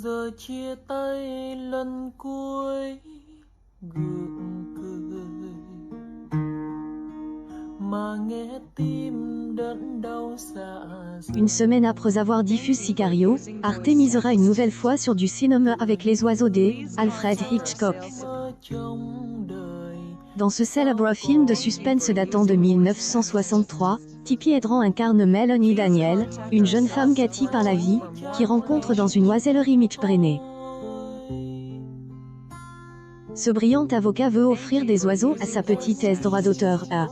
Giờ chia tay lần cuối gượng cười mà nghe tim đớn đau xa. Une semaine après avoir diffusé Sicario, Arte misera une nouvelle fois sur du cinéma avec Les Oiseaux d' Alfred Hitchcock. Dans ce célèbre film de suspense datant de 1963, Tippi Hedren incarne Melanie Daniel, une jeune femme gâtée par la vie, qui rencontre dans une oisellerie Mitch Brennan. Ce brillant avocat veut offrir des oiseaux à sa petite droit d'auteur A.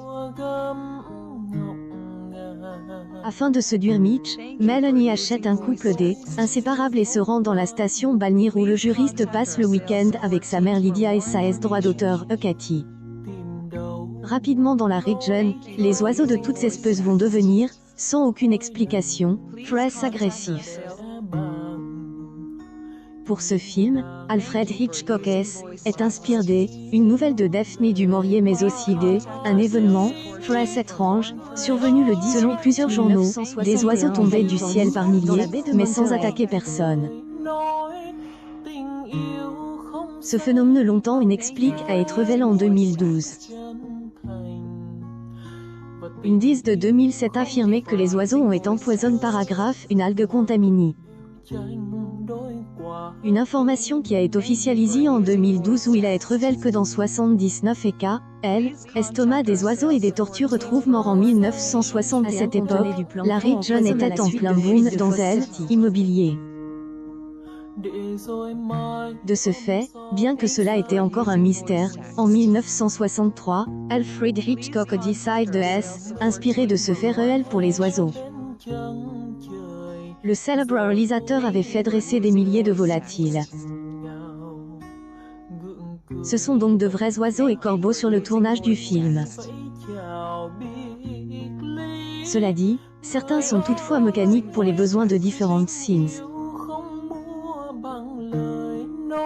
Afin de séduire Mitch, Melanie achète un couple inséparables et se rend dans la station balnéaire où le juriste passe le week-end avec sa mère Lydia et sa droit d'auteur Cathy. Rapidement dans la région, les oiseaux de toutes espèces vont devenir, sans aucune explication, très agressifs. Pour ce film, Alfred Hitchcock est inspiré une nouvelle de Daphne du Maurier mais aussi un événement, très étrange, survenu le 10 selon plusieurs journaux, des oiseaux tombaient du ciel par milliers, mais sans attaquer personne. Ce phénomène longtemps inexpliqué a été révélé en 2012. Une dice de 2007 affirmait que les oiseaux ont été empoisonnés par une algue contaminée. Une information qui a été officialisée en 2012 où il a été révélé que dans 79 cas, estomac des oiseaux et des tortues retrouvent morts en 1960. À cette époque, la région était en plein boom dans l'immobilier. De ce fait, bien que cela était encore un mystère, en 1963, Alfred Hitchcock décide de inspiré de ce fait réel pour les oiseaux. Le célèbre réalisateur avait fait dresser des milliers de volatiles. Ce sont donc de vrais oiseaux et corbeaux sur le tournage du film. Cela dit, certains sont toutefois mécaniques pour les besoins de différentes scènes.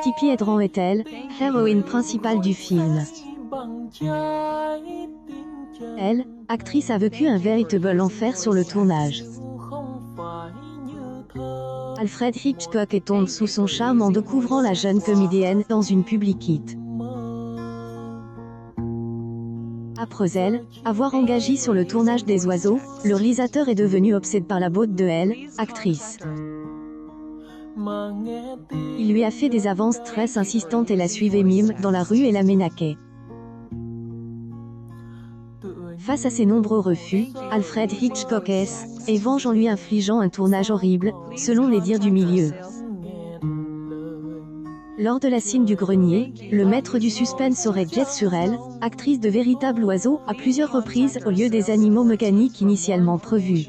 Tippi Hedren est-elle, l'héroïne principale du film. Elle, actrice, a vécu un véritable enfer sur le tournage. Alfred Hitchcock tombe sous son charme en découvrant la jeune comédienne dans une publicite. Après elle, avoir engagé sur le tournage des oiseaux, le réalisateur est devenu obsédé par la beauté de actrice. Il lui a fait des avances très insistantes et la suivait mime dans la rue et la menaçait. Face à ces nombreux refus, Alfred Hitchcock est venge en lui infligeant un tournage horrible, selon les dires du milieu. Lors de la scène du grenier, le maître du suspense aurait jet sur elle, actrice de véritables oiseaux, à plusieurs reprises au lieu des animaux mécaniques initialement prévus.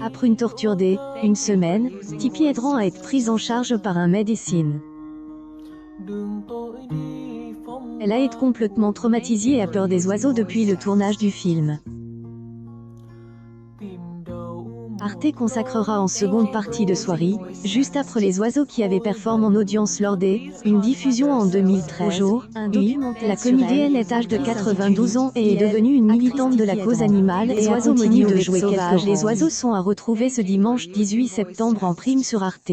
Après une torture d'une semaine, Tippi Hedren a été prise en charge par un médecin. Elle a été complètement traumatisée et a peur des oiseaux depuis le tournage du film. Arte consacrera en seconde partie de soirée, juste après les oiseaux qui avaient performé en audience lors une diffusion en 2013. La comédienne est âgée de 92 ans et est devenue une militante de la cause animale. Les oiseaux continuent de jouer quelques rôles. Les oiseaux sont à retrouver ce dimanche 18 septembre en prime sur Arte.